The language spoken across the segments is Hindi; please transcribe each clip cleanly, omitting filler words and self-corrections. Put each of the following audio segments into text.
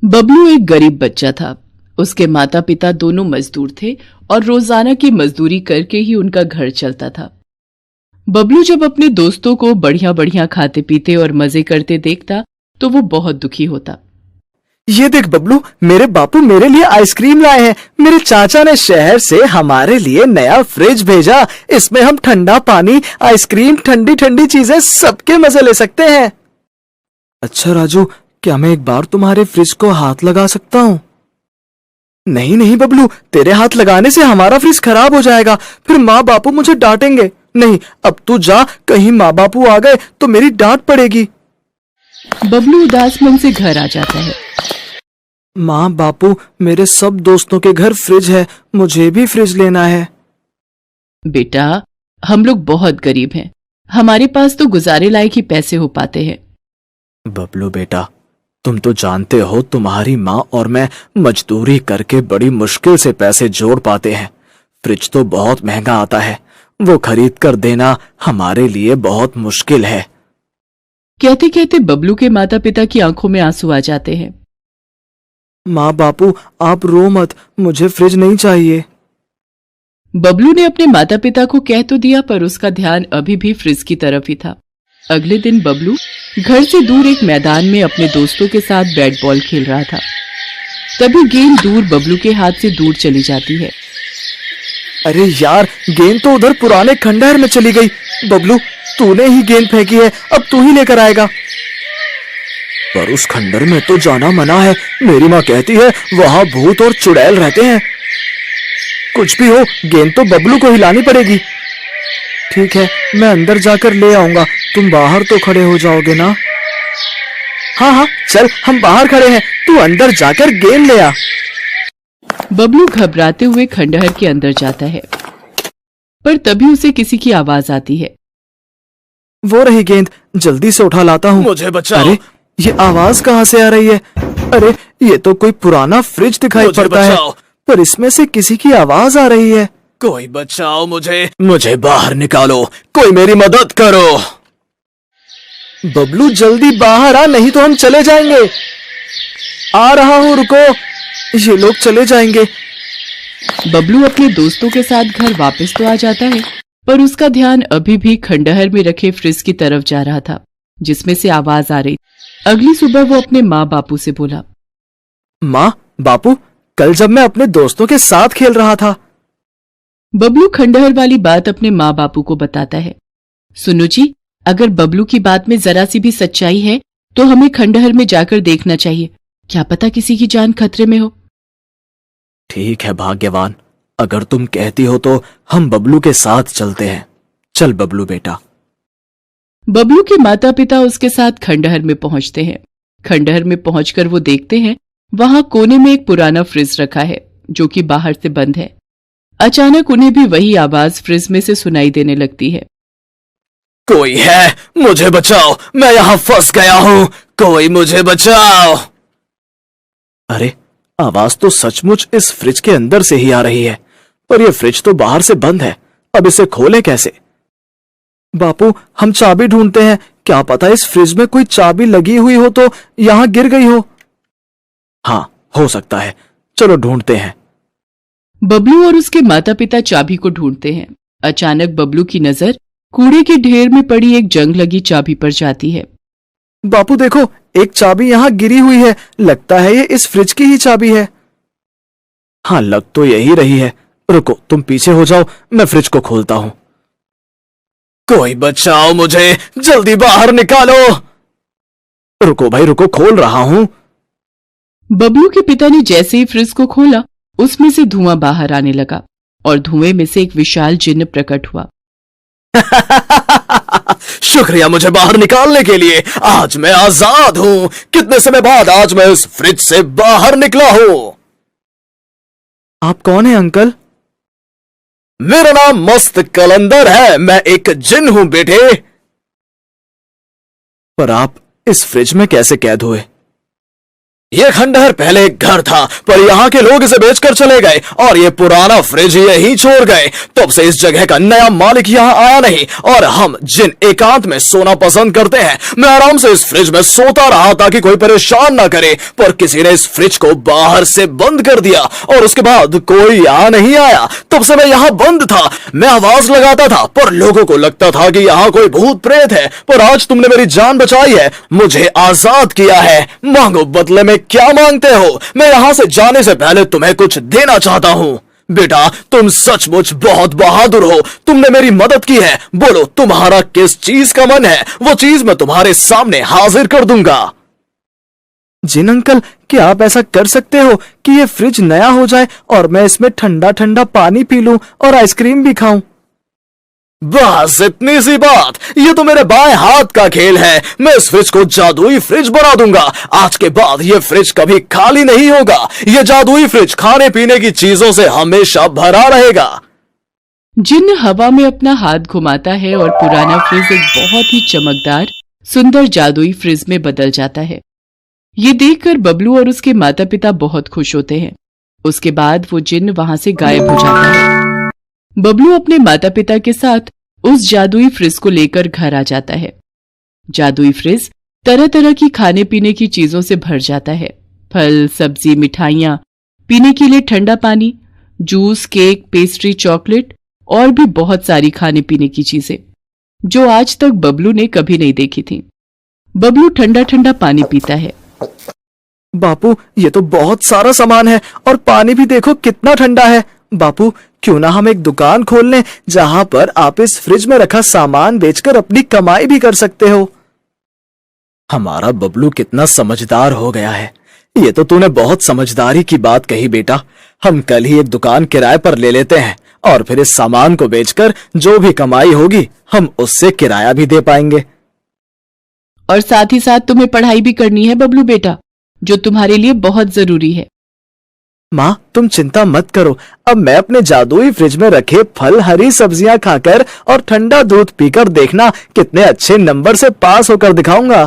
बबलू एक गरीब बच्चा था। उसके माता पिता दोनों मजदूर थे और रोजाना की मजदूरी करके ही उनका घर चलता था। बबलू जब अपने दोस्तों को बढ़िया बढ़िया खाते पीते और मजे करते देखता तो वो बहुत दुखी होता। ये देख बबलू, मेरे बापू मेरे लिए आइसक्रीम लाए हैं। मेरे चाचा ने शहर से हमारे लिए नया फ्रिज भेजा। इसमें हम ठंडा पानी, आइसक्रीम, ठंडी ठंडी चीजें सबके मजे ले सकते हैं। अच्छा राजू, क्या मैं एक बार तुम्हारे फ्रिज को हाथ लगा सकता हूँ? नहीं नहीं बबलू, तेरे हाथ लगाने से हमारा फ्रिज खराब हो जाएगा। फिर माँ बापू मुझे डांटेंगे। नहीं, अब तू जा, कहीं माँ बापू आ गए तो मेरी डांट पड़ेगी। बबलू उदास मन से घर आ जाता है। माँ बापू, मेरे सब दोस्तों के घर फ्रिज है, मुझे भी फ्रिज लेना है। बेटा, हम लोग बहुत गरीब हैं, हमारे पास तो गुजारे लायक ही पैसे हो पाते हैं। बबलू बेटा, तुम तो जानते हो तुम्हारी माँ और मैं मजदूरी करके बड़ी मुश्किल से पैसे जोड़ पाते हैं। फ्रिज तो बहुत महंगा आता है, वो खरीद कर देना हमारे लिए बहुत मुश्किल है। कहते कहते बबलू के माता पिता की आंखों में आंसू आ जाते हैं। माँ बापू, आप रो मत, मुझे फ्रिज नहीं चाहिए। बबलू ने अपने माता पिता को कह तो दिया, पर उसका ध्यान अभी भी फ्रिज की तरफ ही था। अगले दिन बबलू घर से दूर एक मैदान में अपने दोस्तों के साथ बैट बॉल खेल रहा था। तभी गेंद दूर बबलू के हाथ से दूर चली जाती है। अरे यार, गेंद तो उधर पुराने खंडहर में चली गई। बबलू, तूने ही गेंद फेंकी है, अब तू ही लेकर आएगा। पर उस खंडहर में तो जाना मना है। मेरी माँ कहती है वहां भूत और चुड़ैल रहते हैं। कुछ भी हो, गेंद तो बबलू को हिलानी पड़ेगी। ठीक है, मैं अंदर जाकर ले आऊंगा, तुम बाहर तो खड़े हो जाओगे ना? हाँ हाँ, चल, हम बाहर खड़े हैं, तू अंदर जाकर गेंद ले आ। बबलू घबराते हुए खंडहर के अंदर जाता है, पर तभी उसे किसी की आवाज आती है। वो रही गेंद, जल्दी से उठा लाता हूँ। मुझे बचाओ। अरे, ये आवाज कहाँ से आ रही है? अरे, ये तो कोई पुराना फ्रिज दिखाई मुझे पड़ता है, बचाओ। पर इसमें से किसी की आवाज आ रही है। कोई बचाओ मुझे बाहर निकालो, कोई मेरी मदद करो। बबलू जल्दी बाहर आ, नहीं तो हम चले जाएंगे। आ रहा हूँ, रुको। ये लोग चले जाएंगे। बबलू अपने दोस्तों के साथ घर वापस तो आ जाता है, पर उसका ध्यान अभी भी खंडहर में रखे फ्रिज की तरफ जा रहा था, जिसमें से आवाज आ रही। अगली सुबह वो अपने माँ बापू से बोला, माँ बापू, कल जब मैं अपने दोस्तों के साथ खेल रहा था। बबलू खंडहर वाली बात अपने माँ बापू को बताता है। सुनो जी, अगर बबलू की बात में जरा सी भी सच्चाई है तो हमें खंडहर में जाकर देखना चाहिए, क्या पता किसी की जान खतरे में हो। ठीक है भाग्यवान, अगर तुम कहती हो तो हम बबलू के साथ चलते हैं। चल बबलू बेटा। बबलू के माता पिता उसके साथ खंडहर में पहुंचते हैं। खंडहर में पहुंचकर वो देखते हैं वहां कोने में एक पुराना फ्रिज रखा है जो कि बाहर से बंद है। अचानक उन्हें भी वही आवाज फ्रिज में से सुनाई देने लगती है। कोई है, मुझे बचाओ, मैं यहाँ फंस गया हूँ, कोई मुझे बचाओ। अरे, आवाज तो सचमुच इस फ्रिज के अंदर से ही आ रही है, पर यह फ्रिज तो बाहर से बंद है। अब इसे खोलें कैसे? बापू, हम चाबी ढूंढते हैं, क्या पता इस फ्रिज में कोई चाबी लगी हुई हो तो यहां गिर गई हो। हाँ, हो सकता है, चलो ढूंढते हैं। बबलू और उसके माता पिता चाबी को ढूंढते हैं। अचानक बबलू की नजर कूड़े के ढेर में पड़ी एक जंग लगी चाबी पर जाती है। बापू देखो, एक चाबी यहाँ गिरी हुई है, लगता है ये इस फ्रिज की ही चाबी है। हाँ, लग तो यही रही है। रुको, तुम पीछे हो जाओ, मैं फ्रिज को खोलता हूँ। कोई बचाओ मुझे, जल्दी बाहर निकालो। रुको भाई रुको, खोल रहा हूँ। बबलू के पिता ने जैसे ही फ्रिज को खोला, उसमें से धुआं बाहर आने लगा और धुएं में से एक विशाल जिन्न प्रकट हुआ। शुक्रिया मुझे बाहर निकालने के लिए, आज मैं आजाद हूँ। कितने समय बाद आज मैं इस फ्रिज से बाहर निकला हूँ। आप कौन हैं अंकल? मेरा नाम मस्त कलंदर है, मैं एक जिन हूं बेटे। पर आप इस फ्रिज में कैसे कैद हुए? ये खंडहर पहले एक घर था, पर यहाँ के लोग इसे बेचकर चले गए और ये पुराना फ्रिज यहीं छोड़ गए। तब से इस जगह का नया मालिक यहाँ आया नहीं और हम जिन एकांत में सोना पसंद करते हैं, मैं आराम से इस फ्रिज में सोता रहा ताकि कोई परेशान ना करे, पर किसी ने इस फ्रिज को बाहर से बंद कर दिया और उसके बाद कोई यहाँ नहीं आया। तब से मैं यहाँ बंद था। मैं आवाज लगाता था पर लोगों को लगता था कि यहाँ कोई भूत प्रेत है, पर आज तुमने मेरी जान बचाई है, मुझे आजाद किया है। मांगो, बदले में क्या मांगते हो? मैं यहाँ से जाने से पहले तुम्हें कुछ देना चाहता हूँ। बेटा, तुम सचमुच बहुत बहादुर हो, तुमने मेरी मदद की है। बोलो, तुम्हारा किस चीज का मन है? वो चीज मैं तुम्हारे सामने हाजिर कर दूंगा। जिन अंकल, क्या आप ऐसा कर सकते हो कि ये फ्रिज नया हो जाए और मैं इसमें ठंडा ठंडा पानी पी लूं और आइसक्रीम भी खाऊं? बस इतनी सी बात। ये तो मेरे बाएं हाथ का खेल है। मैं इस फ्रिज को जादुई फ्रिज बना दूंगा। आज के बाद ये फ्रिज कभी खाली नहीं होगा। ये जादुई फ्रिज खाने पीने की चीजों से हमेशा भरा रहेगा। जिन हवा में अपना हाथ घुमाता है और पुराना फ्रिज एक बहुत ही चमकदार सुंदर जादुई फ्रिज में बदल जाता है। ये देखकर बबलू और उसके माता पिता बहुत खुश होते हैं। उसके बाद वो जिन वहां से गायब हो जाता है। बबलू अपने माता पिता के साथ उस जादुई फ्रिज को लेकर घर आ जाता है। जादुई फ्रिज तरह तरह की खाने पीने की चीजों से भर जाता है। फल, सब्जी, मिठाइयाँ, पीने के लिए ठंडा पानी, जूस, केक, पेस्ट्री, चॉकलेट और भी बहुत सारी खाने पीने की चीजें जो आज तक बबलू ने कभी नहीं देखी थी। बबलू ठंडा ठंडा पानी पीता है। बापू, ये तो बहुत सारा सामान है और पानी भी देखो कितना ठंडा है। बापू, क्यों ना हम एक दुकान खोल लें जहां पर आप इस फ्रिज में रखा सामान बेचकर अपनी कमाई भी कर सकते हो। हमारा बबलू कितना समझदार हो गया है। ये तो तूने बहुत समझदारी की बात कही बेटा। हम कल ही एक दुकान किराए पर ले लेते हैं और फिर इस सामान को बेचकर जो भी कमाई होगी हम उससे किराया भी दे पाएंगे। और साथ ही साथ तुम्हें पढ़ाई भी करनी है बबलू बेटा, जो तुम्हारे लिए बहुत जरूरी है। माँ, तुम चिंता मत करो। अब मैं अपने जादुई फ्रिज में रखे फल, हरी सब्जियां खाकर और ठंडा दूध पीकर देखना कितने अच्छे नंबर से पास होकर दिखाऊंगा।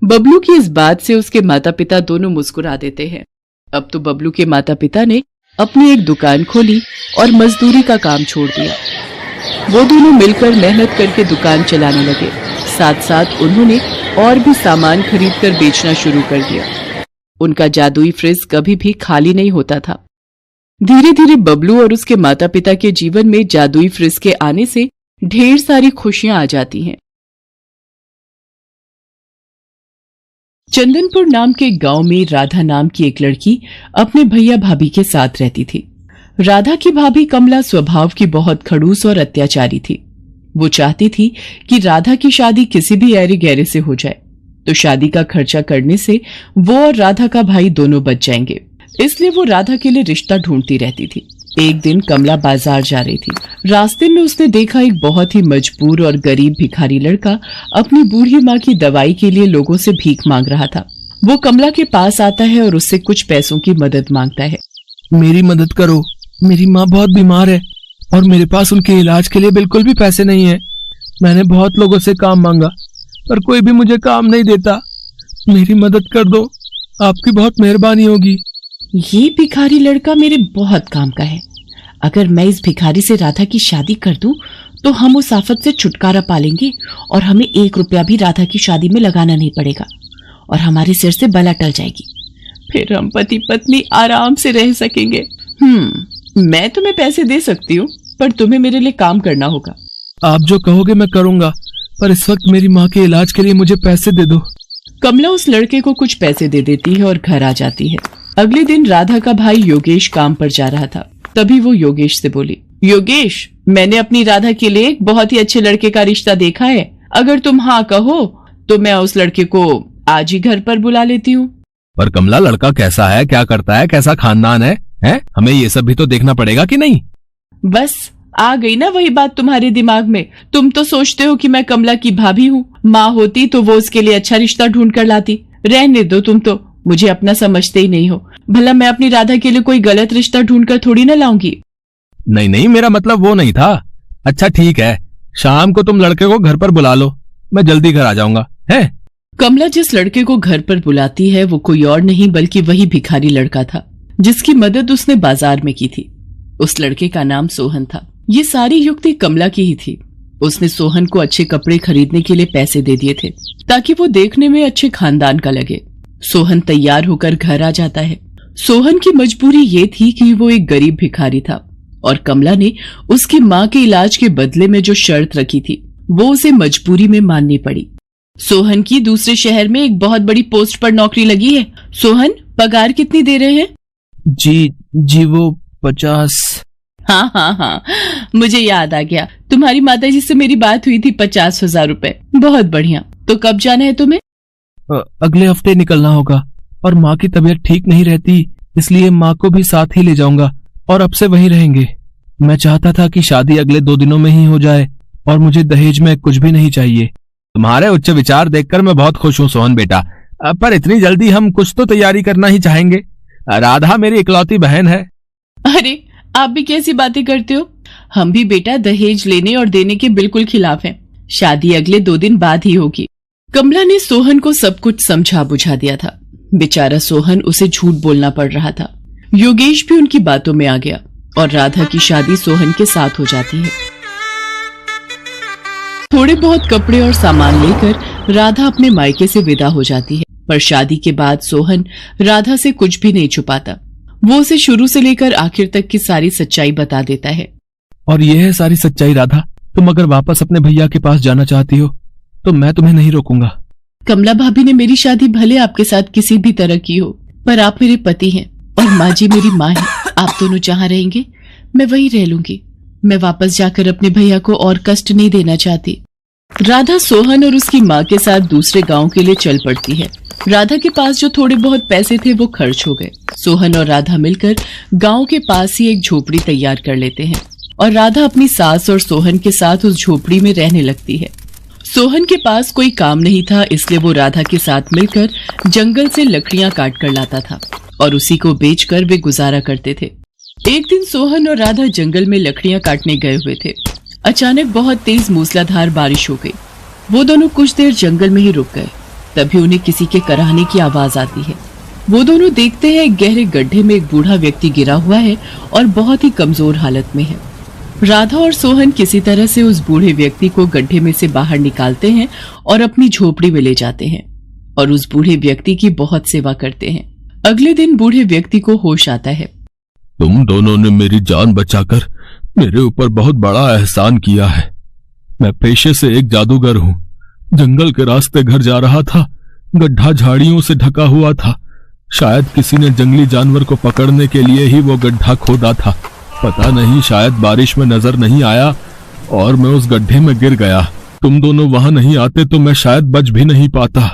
बबलू की इस बात से उसके माता पिता दोनों मुस्कुरा देते हैं। अब तो बबलू के माता पिता ने अपनी एक दुकान खोली और मजदूरी का काम छोड़ दिया। वो दोनों मिलकर मेहनत करके दुकान चलाने लगे। साथ साथ उन्होंने और भी सामान खरीदकर बेचना शुरू कर दिया। उनका जादुई फ्रिज कभी भी खाली नहीं होता था। धीरे धीरे बबलू और उसके माता पिता के जीवन में जादुई फ्रिज के आने से ढेर सारी खुशियां आ जाती हैं। चंदनपुर नाम के गांव में राधा नाम की एक लड़की अपने भैया भाभी के साथ रहती थी। राधा की भाभी कमला स्वभाव की बहुत खड़ूस और अत्याचारी थी। वो चाहती थी कि राधा की शादी किसी भी ऐरे गहरे से हो जाए, तो शादी का खर्चा करने से वो और राधा का भाई दोनों बच जाएंगे। इसलिए वो राधा के लिए रिश्ता ढूंढती रहती थी। एक दिन कमला बाजार जा रही थी। रास्ते में उसने देखा एक बहुत ही मजबूर और गरीब भिखारी लड़का अपनी बूढ़ी माँ की दवाई के लिए लोगों से भीख मांग रहा था। वो कमला के पास आता है और उससे कुछ पैसों की मदद मांगता है। मेरी मदद करो, मेरी माँ बहुत बीमार है और मेरे पास उनके इलाज के लिए बिल्कुल भी पैसे नहीं है। मैंने बहुत लोगों से काम मांगा पर कोई भी मुझे काम नहीं देता। मेरी मदद कर दो, आपकी बहुत मेहरबानी होगी। ये भिखारी लड़का मेरे बहुत काम का है। अगर मैं इस भिखारी से राधा की शादी कर दूं, तो हम उस आफत से छुटकारा पालेंगे और हमें 1 रुपया भी राधा की शादी में लगाना नहीं पड़ेगा और हमारे सिर से बला टल जाएगी। फिर हम पति पत्नी आराम से रह सकेंगे। मैं तुम्हें पैसे दे सकती हूँ, पर तुम्हें मेरे लिए काम करना होगा। आप जो कहोगे मैं करूँगा, पर इस वक्त मेरी माँ के इलाज के लिए मुझे पैसे दे दो। कमला उस लड़के को कुछ पैसे दे देती है और घर आ जाती है। अगले दिन राधा का भाई योगेश काम पर जा रहा था। तभी वो योगेश से बोली, योगेश, मैंने अपनी राधा के लिए एक बहुत ही अच्छे लड़के का रिश्ता देखा है। अगर तुम हाँ कहो तो मैं उस लड़के को आज ही घर पर बुला लेती हूँ। पर कमला, लड़का कैसा है, क्या करता है, कैसा खानदान है? हमें ये सब भी तो देखना पड़ेगा कि नहीं? बस आ गई ना वही बात तुम्हारे दिमाग में। तुम तो सोचते हो कि मैं कमला की भाभी हूँ। माँ होती तो वो उसके लिए अच्छा रिश्ता ढूंढ कर लाती। रहने दो, तुम तो मुझे अपना समझते ही नहीं हो। भला मैं अपनी राधा के लिए कोई गलत रिश्ता ढूंढकर थोड़ी ना लाऊंगी। नहीं नहीं, मेरा मतलब वो नहीं था। अच्छा ठीक है, शाम को तुम लड़के को घर पर बुला लो, मैं जल्दी घर आ जाऊंगा। है कमला जिस लड़के को घर पर बुलाती है वो कोई और नहीं बल्कि वही भिखारी लड़का था जिसकी मदद उसने बाजार में की थी। उस लड़के का नाम सोहन था। ये सारी युक्ति कमला की ही थी। उसने सोहन को अच्छे कपड़े खरीदने के लिए पैसे दे दिए थे ताकि वो देखने में अच्छे खानदान का लगे। सोहन तैयार होकर घर आ जाता है। सोहन की मजबूरी ये थी कि वो एक गरीब भिखारी था और कमला ने उसकी माँ के इलाज के बदले में जो शर्त रखी थी वो उसे मजबूरी में माननी पड़ी। सोहन की दूसरे शहर में एक बहुत बड़ी पोस्ट पर नौकरी लगी है। सोहन, पगार कितनी दे रहे हैं? जी वो 50। हाँ, मुझे याद आ गया। तुम्हारी माताजी से मेरी बात हुई थी। 50,000 रुपए। बहुत बढ़िया। तो कब जाना है तुम्हें? अगले हफ्ते निकलना होगा और माँ की तबीयत ठीक नहीं रहती, इसलिए माँ को भी साथ ही ले जाऊंगा और अब से वहीं रहेंगे। मैं चाहता था कि शादी अगले 2 दिनों में ही हो जाए और मुझे दहेज में कुछ भी नहीं चाहिए। तुम्हारे उच्च विचार देखकर मैं बहुत खुश हूँ सोहन बेटा, पर इतनी जल्दी हम कुछ तो तैयारी करना ही चाहेंगे। राधा मेरी इकलौती बहन है। अरे, आप भी कैसी बातें करते हो? हम भी बेटा दहेज लेने और देने के बिल्कुल खिलाफ हैं। शादी अगले 2 दिन बाद ही होगी। कमला ने सोहन को सब कुछ समझा बुझा दिया था। बेचारा सोहन, उसे झूठ बोलना पड़ रहा था। योगेश भी उनकी बातों में आ गया और राधा की शादी सोहन के साथ हो जाती है। थोड़े बहुत कपड़े और सामान लेकर राधा अपने मायके से विदा हो जाती है। पर शादी के बाद सोहन राधा से कुछ भी नहीं छुपाता। वो उसे शुरू से लेकर आखिर तक की सारी सच्चाई बता देता है। और ये है सारी सच्चाई राधा। तुम अगर वापस अपने भैया के पास जाना चाहती हो तो मैं तुम्हें नहीं रोकूंगा। कमला भाभी ने मेरी शादी भले आपके साथ किसी भी तरह की हो, पर आप मेरे पति हैं और माँ जी मेरी माँ है। आप दोनों जहाँ रहेंगे मैं वहीं रह लूंगी। मैं वापस जाकर अपने भैया को और कष्ट नहीं देना चाहती। राधा सोहन और उसकी माँ के साथ दूसरे गांव के लिए चल पड़ती है। राधा के पास जो थोड़े बहुत पैसे थे वो खर्च हो गए। सोहन और राधा मिलकर गांव के पास ही एक झोपड़ी तैयार कर लेते हैं और राधा अपनी सास और सोहन के साथ उस झोपड़ी में रहने लगती है। सोहन के पास कोई काम नहीं था, इसलिए वो राधा के साथ मिलकर जंगल से लकड़ियां काट कर लाता था और उसी को बेचकर वे गुजारा करते थे। एक दिन सोहन और राधा जंगल में लकड़ियां काटने गए हुए थे। अचानक बहुत तेज मूसलाधार बारिश हो गई। वो दोनों कुछ देर जंगल में ही रुक गए। तभी उन्हें किसी के कराहने की आवाज आती है। वो दोनों देखते हैं एक गहरे गड्ढे में एक बूढ़ा व्यक्ति गिरा हुआ है और बहुत ही कमजोर हालत में है। राधा और सोहन किसी तरह से उस बूढ़े व्यक्ति को गड्ढे में से बाहर निकालते हैं और अपनी झोपड़ी में ले जाते हैं और उस बूढ़े व्यक्ति की बहुत सेवा करते हैं। अगले दिन बूढ़े व्यक्ति को होश आता है। तुम दोनों ने मेरी जान बचाकर मेरे ऊपर बहुत बड़ा एहसान किया है। मैं पेशे से एक जादूगर हूँ। जंगल के रास्ते घर जा रहा था। गड्ढा झाड़ियों से ढका हुआ था। शायद किसी ने जंगली जानवर को पकड़ने के लिए ही वो गड्ढा खोदा था। पता नहीं, शायद बारिश में नजर नहीं आया और मैं उस गड्ढे में गिर गया। तुम दोनों वहां नहीं आते तो मैं शायद बच भी नहीं पाता।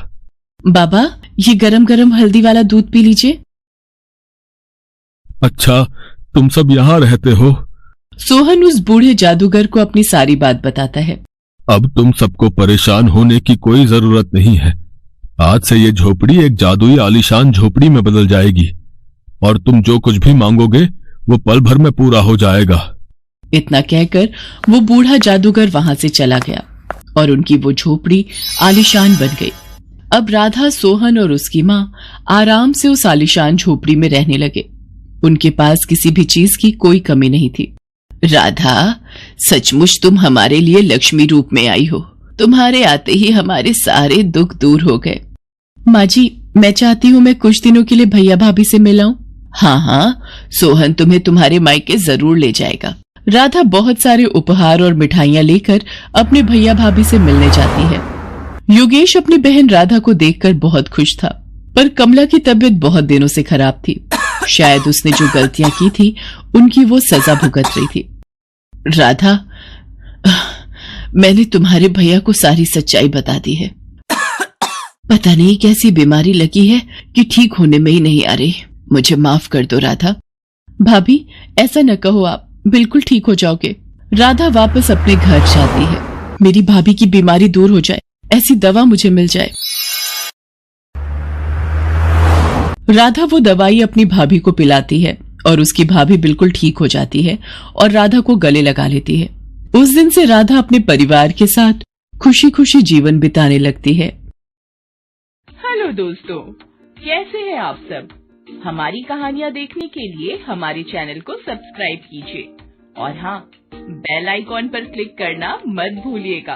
बाबा, ये गरम गरम हल्दी वाला दूध पी लीजिए। अच्छा, तुम सब यहाँ रहते हो? सोहन उस बूढ़े जादूगर को अपनी सारी बात बताता है। अब तुम सबको परेशान होने की कोई जरूरत नहीं है। आज से ये झोपड़ी एक जादुई आलीशान झोपड़ी में बदल जाएगी और तुम जो कुछ भी मांगोगे वो पल भर में पूरा हो जाएगा। इतना कहकर वो बूढ़ा जादूगर वहां से चला गया और उनकी वो झोपड़ी आलीशान बन गई। अब राधा, सोहन और उसकी माँ आराम से उस आलीशान झोपड़ी में रहने लगे। उनके पास किसी भी चीज की कोई कमी नहीं थी। राधा, सचमुच तुम हमारे लिए लक्ष्मी रूप में आई हो। तुम्हारे आते ही हमारे सारे दुख दूर हो गए। माँ जी, मैं चाहती हूँ मैं कुछ दिनों के लिए भैया भाभी से मिलाऊं। हाँ, सोहन तुम्हें तुम्हारे मायके जरूर ले जाएगा। राधा बहुत सारे उपहार और मिठाइयां लेकर अपने भैया भाभी से मिलने जाती है। योगेश अपनी बहन राधा को देखकर बहुत खुश था, पर कमला की तबीयत बहुत दिनों से खराब थी। शायद उसने जो गलतियां की थी उनकी वो सजा भुगत रही थी। राधा, मैंने तुम्हारे भैया को सारी सच्चाई बता दी है। पता नहीं कैसी बीमारी लगी है कि ठीक होने में ही नहीं आ रही। मुझे माफ कर दो राधा। भाभी, ऐसा न कहो, आप बिल्कुल ठीक हो जाओगे। राधा वापस अपने घर जाती है। मेरी भाभी की बीमारी दूर हो जाए, ऐसी दवा मुझे मिल जाए। राधा वो दवाई अपनी भाभी को पिलाती है और उसकी भाभी बिल्कुल ठीक हो जाती है और राधा को गले लगा लेती है। उस दिन से राधा अपने परिवार के साथ खुशी खुशी जीवन बिताने लगती है। हेलो दोस्तों, कैसे हैं आप सब? हमारी कहानियाँ देखने के लिए हमारे चैनल को सब्सक्राइब कीजिए और हाँ, बेल आइकॉन पर क्लिक करना मत भूलिएगा।